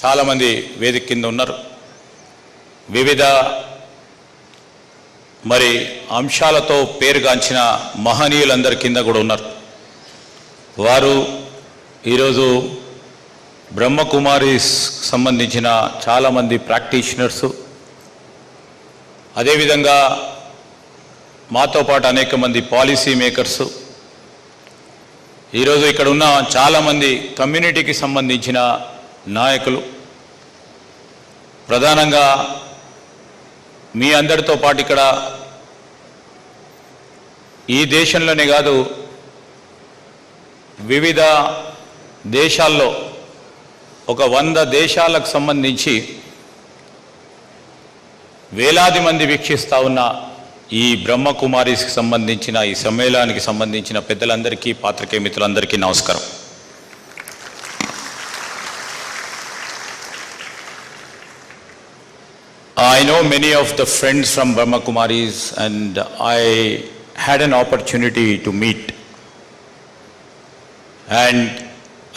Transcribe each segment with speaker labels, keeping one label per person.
Speaker 1: చాలామంది వేదిక కింద ఉన్నారు. వివిధ అంశాలతో పేరుగాంచిన మహనీయులందరి కింద కూడా ఉన్నారు. వారు ఈరోజు బ్రహ్మకుమారీస్ సంబంధించిన చాలామంది ప్రాక్టీషనర్సు, అదేవిధంగా మాతో పాటు అనేక మంది పాలసీ మేకర్సు, ఈరోజు ఇక్కడ ఉన్న చాలామంది కమ్యూనిటీకి సంబంధించిన నాయకులు, ప్రధానంగా మీ అందరితో పాటు ఇక్కడ ఈ దేశంలోనే కాదు వివిధ దేశాల్లో ఒక 100 దేశాలకు సంబంధించి వేలాది మంది వీక్షిస్తూ ఉన్న ఈ బ్రహ్మకుమారీస్కి సంబంధించిన ఈ సమ్మేళనానికి సంబంధించిన పెద్దలందరికీ, పాత్రికేయ మిత్రులందరికీ నమస్కారం. I know many of the friends from Brahma Kumaris and I had an opportunity to meet, and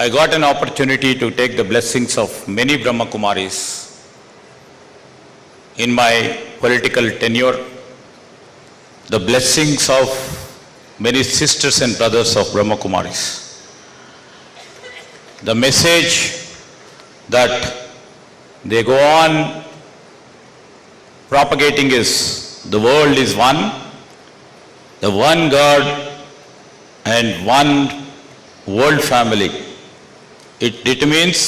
Speaker 1: I got an opportunity to take the blessings of many Brahma Kumaris in my political tenure, the blessings of many sisters and brothers of Brahma Kumaris. The message that they go on propagating is the world is one, the one God and one world family. It determines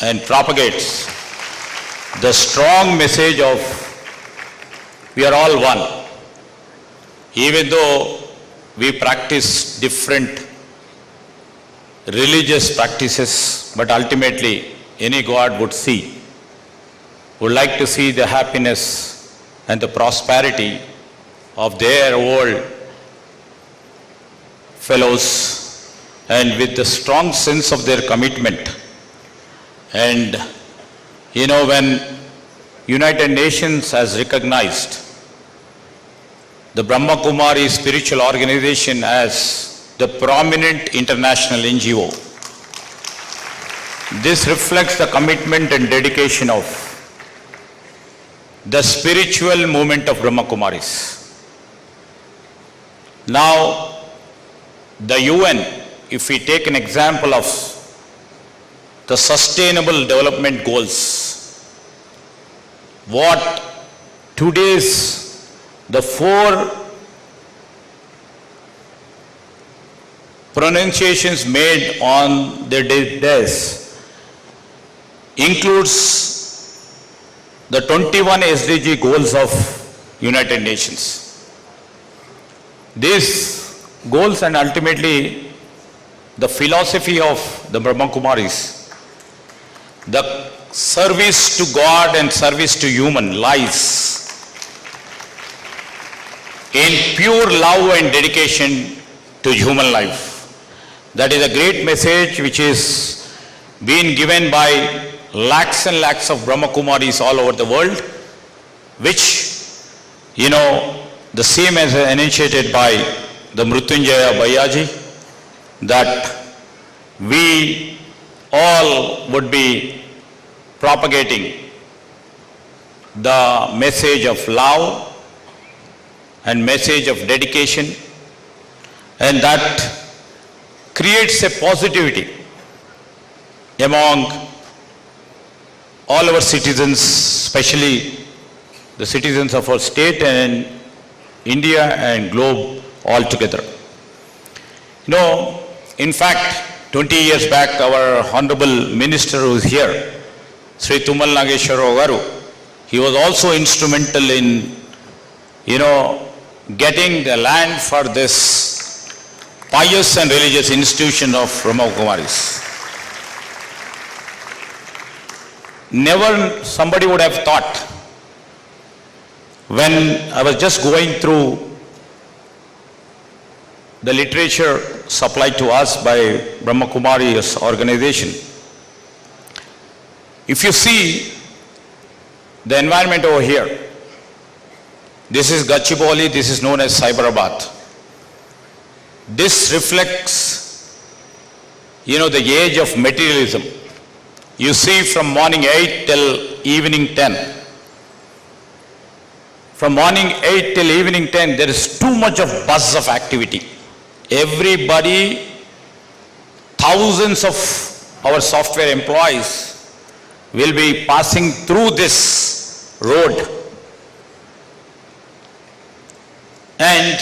Speaker 1: and propagates the strong message of we are all one. Even though we practice different religious practices, but ultimately any God would like to see the happiness and the prosperity of their world fellows, and with the strong sense of their commitment. And when United Nations has recognized the Brahma Kumari spiritual organization as the prominent international NGO, this reflects the commitment and dedication of the spiritual movement of Brahma Kumaris. Now, the UN, if we take an example of the Sustainable Development Goals, what today's the 4 pronunciations made on their days includes the 21 SDG goals of United Nations. These goals and ultimately the philosophy of the Brahma Kumaris, the service to God and service to human lies in pure love and dedication to human life. That is a great message which is being given by lakhs and lakhs of Brahma Kumaris all over the world, which the same as initiated by the Mrutyunjaya Bayaji, that we all would be propagating the message of love and message of dedication, and that creates a positivity among all our citizens, especially the citizens of our state and India and globe altogether. In fact, 20 years back, our Honorable Minister who is here, Sri Tumal Nageshwara Garu, he was also instrumental in, getting the land for this pious and religious institution of Brahma Kumaris. Never somebody would have thought, when I was just going through the literature supplied to us by Brahma Kumaris organization, if you see the environment over here, this is Gachibowli, this is known as Cyberabad. This reflects, the age of materialism. You see from morning 8 till evening 10. From morning 8 till evening 10, there is too much of buzz of activity. Everybody, thousands of our software employees will be passing through this road. And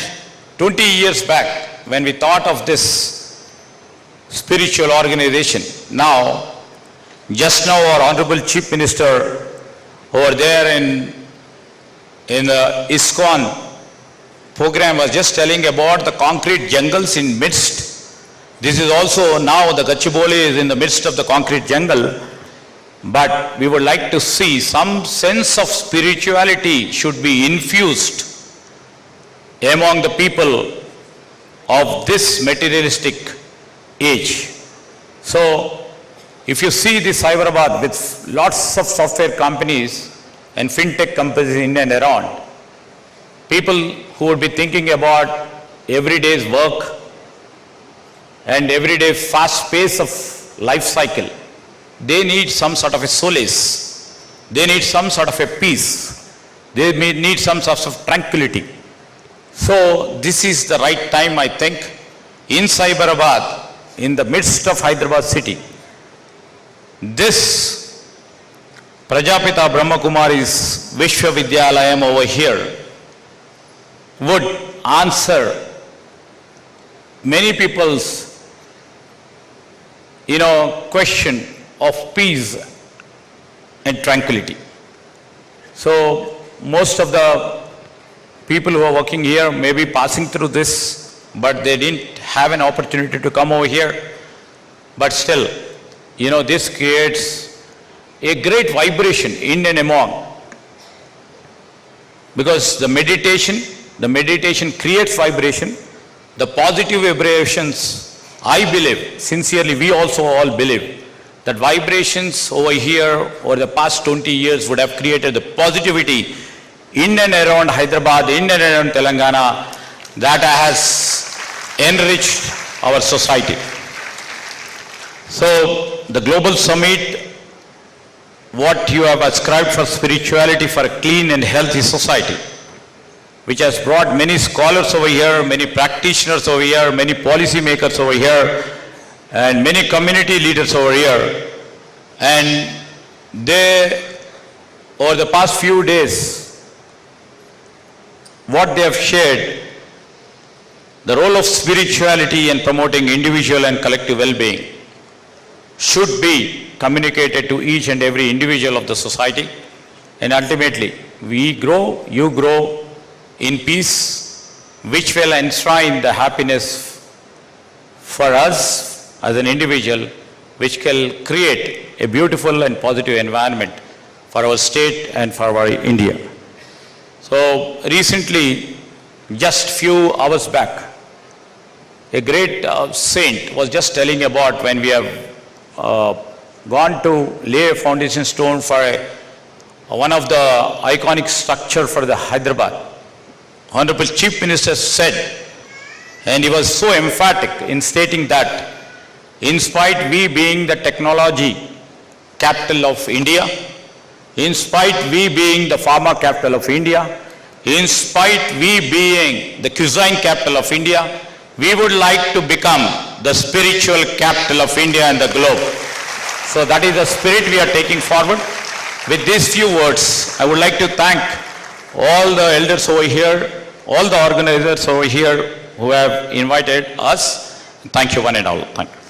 Speaker 1: 20 years back, when we thought of this spiritual organization, now, just now our Honorable Chief Minister over there in the ISKCON program was just telling about the concrete jungles in midst. This is also now the Gachibowli is in the midst of the concrete jungle. But we would like to see some sense of spirituality should be infused among the people of this materialistic age. So, if you see this Hyderabad with lots of software companies and fintech companies in and around, people who would be thinking about everyday's work and everyday fast pace of life cycle, they need some sort of a solace. They need some sort of a peace. They may need some sort of tranquility. So this is the right time, I think, in Cyberabad, in the midst of Hyderabad city. This Prajapita Brahma Kumari's Vishwavidyalayam over here would answer many people's, question of peace and tranquility. So most of the people who are working here may be passing through this, but they didn't have an opportunity to come over here. But still, this creates a great vibration in and among. Because the meditation creates vibration. The positive vibrations, I believe, sincerely, we also all believe, that vibrations over here over the past 20 years would have created the positivity in and around Hyderabad, in and around Telangana, that has enriched our society. So, the global summit, what you have ascribed for spirituality for a clean and healthy society, which has brought many scholars over here, many practitioners over here, many policy makers over here, and many community leaders over here. And they, over the past few days, what they have shared, the role of spirituality in promoting individual and collective well-being should be communicated to each and every individual of the society. And ultimately, we grow, you grow in peace, which will enshrine the happiness for us as an individual, which can create a beautiful and positive environment for our state and for our India. So recently, just few hours back, a great saint was just telling about when we have gone to lay a foundation stone for one of the iconic structure for the Hyderabad. Honorable Chief Minister said, and he was so emphatic in stating that, in spite we being the technology capital of India, in spite we being the pharma capital of India, in spite we being the cuisine capital of India, we would like to become the spiritual capital of India and the globe. So that is the spirit we are taking forward. With these few words, I would like to thank all the elders over here, all the organizers over here who have invited us. Thank you one and all. Thank you.